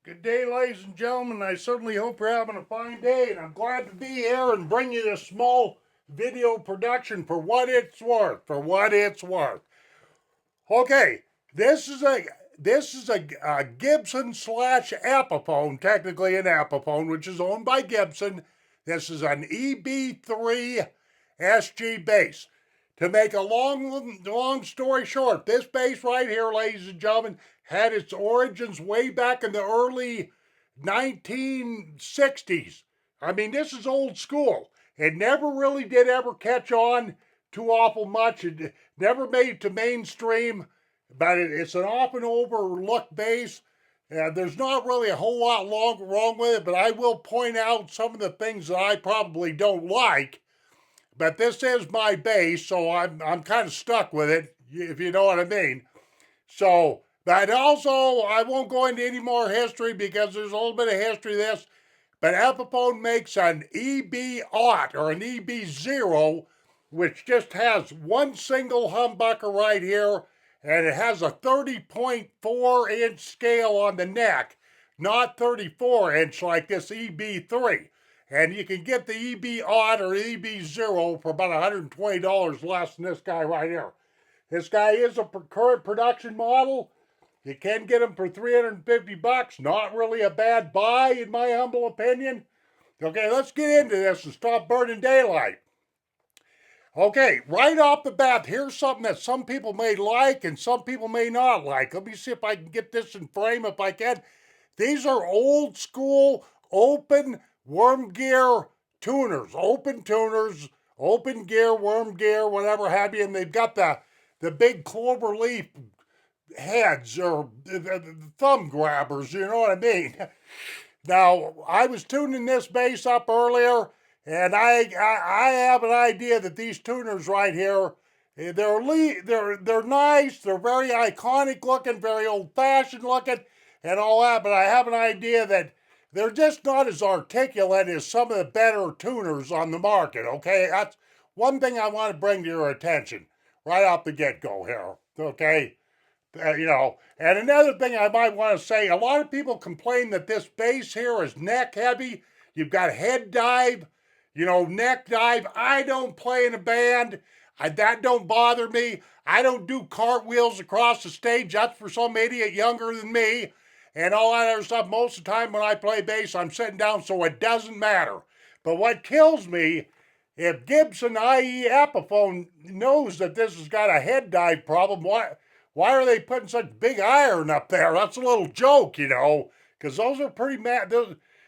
Good day, ladies and gentlemen. I certainly hope you're having a fine day, and I'm glad to be here and bring you this small video production for what it's worth. Okay, this is a Gibson slash Epiphone, technically an Epiphone, which is owned by Gibson. This is an EB3 SG bass. To make a long story short, this bass right here, ladies and gentlemen, had its origins way back in the early 1960s. I mean, this is old school. It never really did ever catch on too awful much. It never made it to mainstream, but it's an often overlooked bass. There's not really a whole lot wrong with it, but I will point out some of the things that I probably don't like. But this is my bass, so I'm kind of stuck with it, if you know what I mean. So, but also, I won't go into any more history because there's a little bit of history of this. But Epiphone makes an EB-0 or an EB0, which just has one single humbucker right here, and it has a 30.4-inch scale on the neck, not 34-inch like this EB3. And you can get the EB-0 or EB0 for about $120 less than this guy right here. This guy is a current production model. You can get him for $350. Not really a bad buy, in my humble opinion. Okay, let's get into this and stop burning daylight. Okay, right off the bat, here's something that some people may like and some people may not like. Let me see if I can get this in frame if I can. These are old school, open worm gear tuners, open gear, worm gear, whatever have you, and they've got the big clover leaf heads or the thumb grabbers, you know what I mean? Now, I was tuning this bass up earlier, and I have an idea that these tuners right here, they're nice, they're very iconic looking, very old-fashioned looking, and all that, but I have an idea that they're just not as articulate as some of the better tuners on the market, okay? That's one thing I want to bring to your attention right off the get-go here, okay? And another thing I might want to say, a lot of people complain that this bass here is neck heavy. You've got head dive, neck dive. I don't play in a band. That don't bother me. I don't do cartwheels across the stage. That's for some idiot younger than me. And all that other stuff. Most of the time when I play bass, I'm sitting down, so it doesn't matter. But what kills me, if Gibson, i.e. Epiphone, knows that this has got a head dive problem, why are they putting such big iron up there? That's a little joke, because those are pretty mad.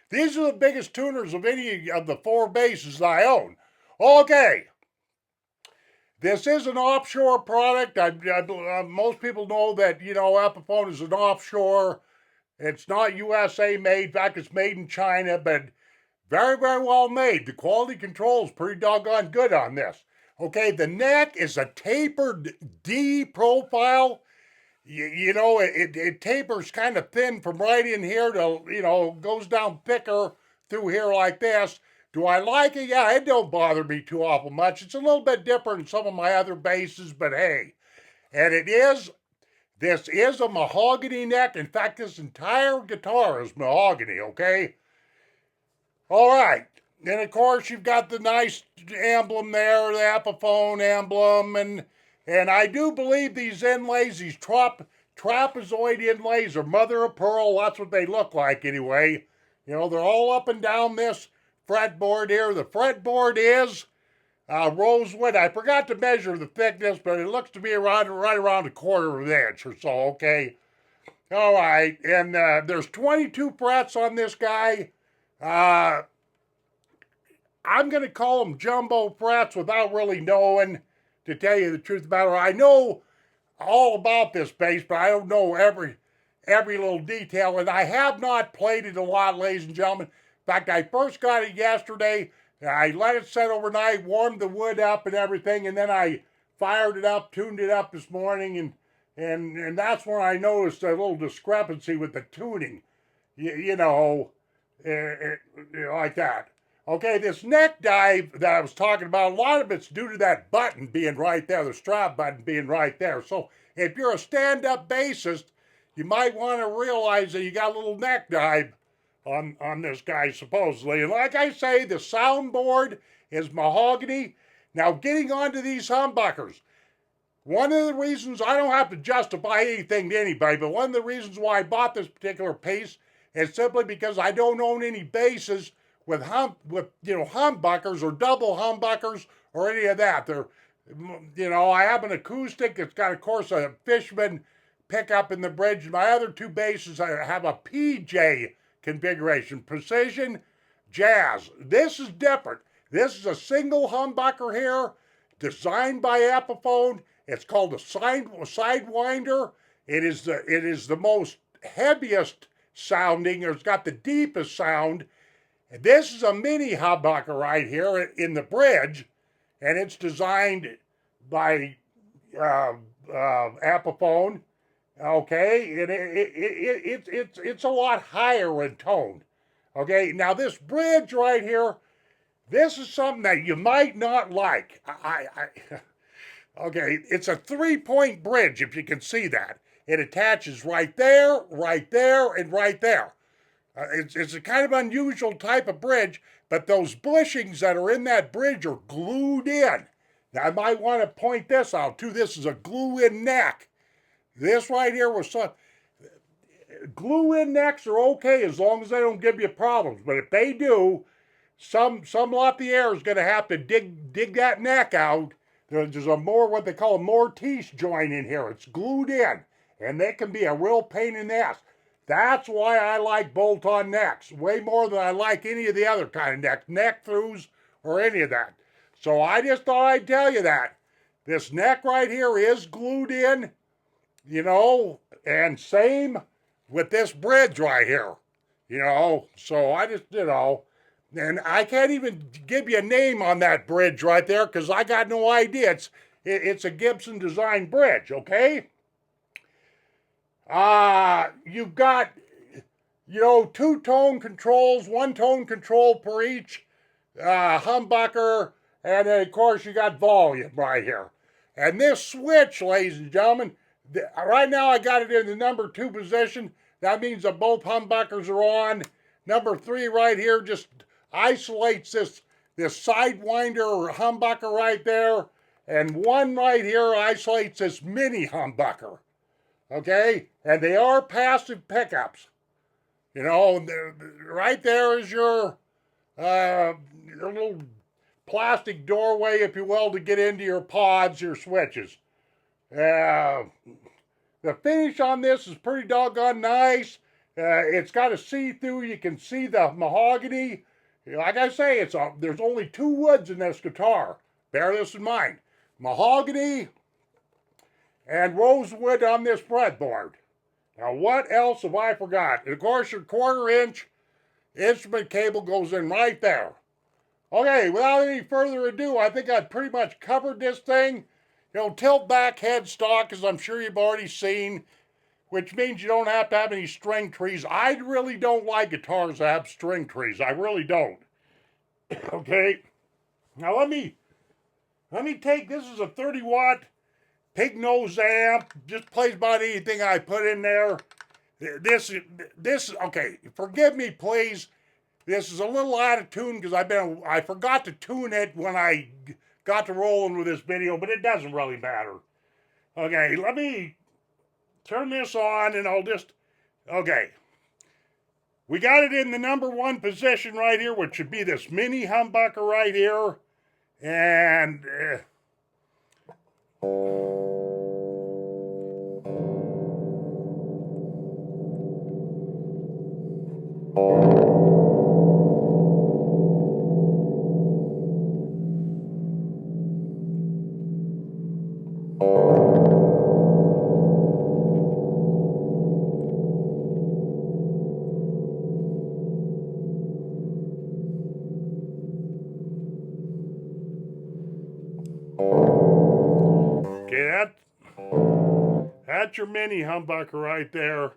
These are the biggest tuners of any of the four basses that I own. Okay. This is an offshore product. Most people know that, Epiphone is an offshore. It's not USA made. In fact, it's made in China, but very, very well made. The quality control is pretty doggone good on this. Okay, the neck is a tapered D profile. It tapers kind of thin from right in here to, goes down thicker through here like this. Do I like it? Yeah, it don't bother me too awful much. It's a little bit different than some of my other basses, but hey. And this is a mahogany neck. In fact, this entire guitar is mahogany, okay? All right. And, of course, you've got the nice emblem there, the Epiphone emblem. And I do believe these inlays, these trapezoid inlays are mother of pearl. That's what they look like anyway. They're all up and down this fretboard here. The fretboard is rosewood. I forgot to measure the thickness, but it looks to be right around a quarter of an inch or so, okay? All right, and there's 22 frets on this guy. I'm going to call them jumbo frets without really knowing, to tell you the truth about it. I know all about this bass, but I don't know every little detail, and I have not played it a lot, ladies and gentlemen. In fact, I first got it yesterday. I let it set overnight, warmed the wood up and everything, and then I fired it up, tuned it up this morning, and that's when I noticed a little discrepancy with the tuning, like that. Okay, this neck dive that I was talking about, a lot of it's due to that button being right there, the strap button being right there. So if you're a stand-up bassist, you might want to realize that you got a little neck dive on this guy, supposedly. And like I say, the soundboard is mahogany. Now, getting onto these humbuckers, one of the reasons, I don't have to justify anything to anybody, but one of the reasons why I bought this particular piece is simply because I don't own any basses with humbuckers or double humbuckers or any of that. I have an acoustic that's got, of course, a Fishman pickup in the bridge. My other two basses, I have a PJ configuration, precision, jazz. This is different. This is a single humbucker here, designed by Epiphone. It's called a Sidewinder. It is the most heaviest sounding. It's got the deepest sound. This is a mini humbucker right here in the bridge, and it's designed by Epiphone. Okay, and it's a lot higher in tone. Okay, now this bridge right here, this is something that you might not like. Okay, it's a 3-point bridge, if you can see that. It attaches right there, and right there. It's a kind of unusual type of bridge, but those bushings that are in that bridge are glued in. Now, I might want to point this out, too. This is a glue-in neck. This right here was some... Glue-in necks are okay as long as they don't give you problems. But if they do, some luthier is going to have to dig that neck out. There's a more, what they call a mortise joint in here. It's glued in, and they can be a real pain in the ass. That's why I like bolt-on necks, way more than I like any of the other kind of necks, neck-throughs, or any of that. So I just thought I'd tell you that. This neck right here is glued in, and same with this bridge right here, So I just, and I can't even give you a name on that bridge right there because I got no idea. It's a Gibson design bridge, okay? You've got, 2 tone controls, 1 tone control per each humbucker, and then, of course, you got volume right here. And this switch, ladies and gentlemen, right now I got it in the number 2 position. That means that both humbuckers are on. Number 3 right here just isolates this Sidewinder humbucker right there. And 1 right here isolates this mini humbucker. Okay? And they are passive pickups. Right there is your little plastic doorway, if you will, to get into your pods, your switches. The finish on this is pretty doggone nice. It's got a see-through. You can see the mahogany. Like I say, there's only 2 woods in this guitar. Bear this in mind. Mahogany and rosewood on this fretboard. Now, what else have I forgot? And of course, your 1/4-inch instrument cable goes in right there. Okay, without any further ado, I think I've pretty much covered this thing. Tilt back headstock, as I'm sure you've already seen, which means you don't have to have any string trees. I really don't like guitars that have string trees. I really don't. Okay? Now let me take, this is a 30-watt pig nose amp. Just plays about anything I put in there. This, okay, forgive me, please. This is a little out of tune because I forgot to tune it when I got to rolling with this video, but it doesn't really matter. Okay, let me turn this on and okay. We got it in the number 1 position right here, which should be this mini humbucker right here. And okay, that's your mini humbucker right there. I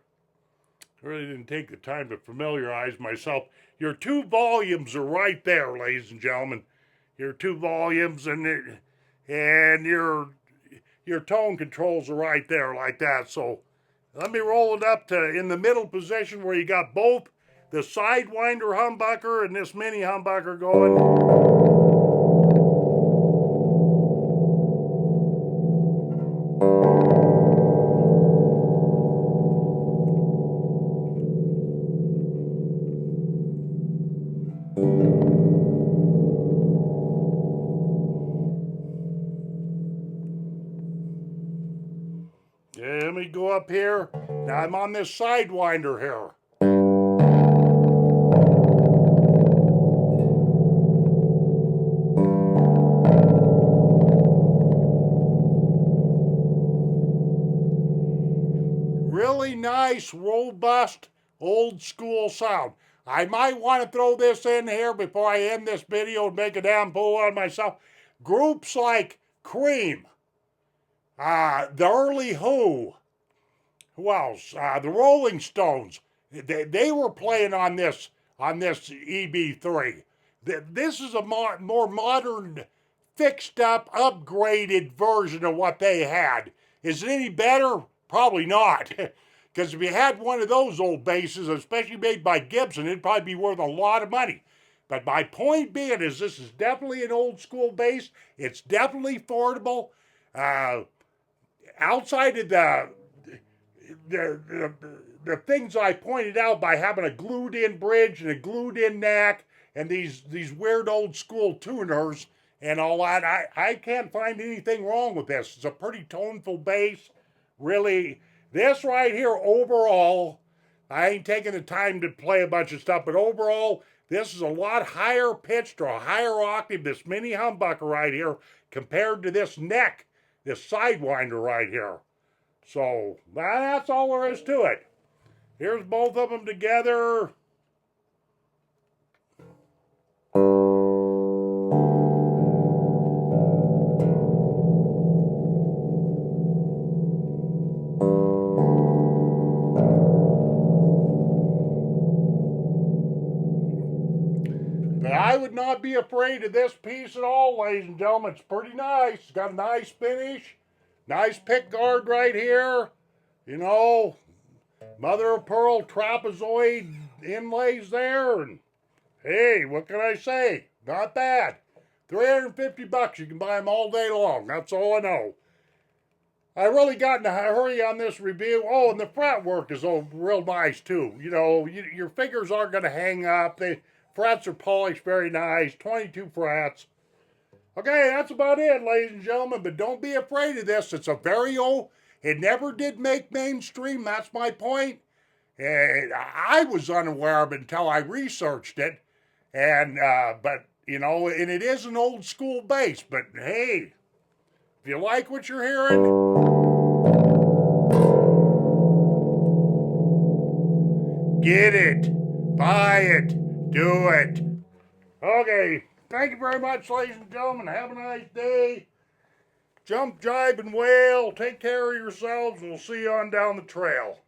really didn't take the time to familiarize myself. Your 2 volumes are right there, ladies and gentlemen. Your 2 volumes and your tone controls are right there like that. So Let me roll it up to in the middle position where you got both the Sidewinder humbucker and this mini humbucker going. Yeah, let me go up here. Now I'm on this Sidewinder here. Really nice, robust, old school sound. I might want to throw this in here before I end this video and make a damn fool out of myself. Groups like Cream, the early Who else? The Rolling Stones. They were playing on this EB3. This is a more modern, fixed up, upgraded version of what they had. Is it any better? Probably not. Because if you had one of those old basses, especially made by Gibson, it'd probably be worth a lot of money. But my point being is this is definitely an old school bass. It's definitely affordable. Outside of the things I pointed out by having a glued in bridge and a glued in neck and these weird old school tuners and all that, I can't find anything wrong with this. It's a pretty toneful bass. Really, this right here overall, I ain't taking the time to play a bunch of stuff, but overall, this is a lot higher pitched or a higher octave, this mini humbucker right here, compared to this neck, this Sidewinder right here. So, that's all there is to it. Here's both of them together. But I would not be afraid of this piece at all, ladies and gentlemen. It's pretty nice. It's got a nice finish. Nice pick guard right here. You know, mother of pearl trapezoid inlays there. And hey, what can I say? Not bad. $350. You can buy them all day long. That's all I know. I really got in a hurry on this review. Oh, and the fretwork is real nice too. You know, your fingers aren't going to hang up. The frets are polished very nice. 22 frets. Okay, that's about it, ladies and gentlemen, but don't be afraid of this. It's a very old, it never did make mainstream, that's my point. And I was unaware of it until I researched it. And, but, you know, and it is an old school bass, but hey, if you like what you're hearing, get it, buy it, do it. Okay. Thank you very much, ladies and gentlemen. Have a nice day. Jump, jive, and wail. Take care of yourselves, and we'll see you on down the trail.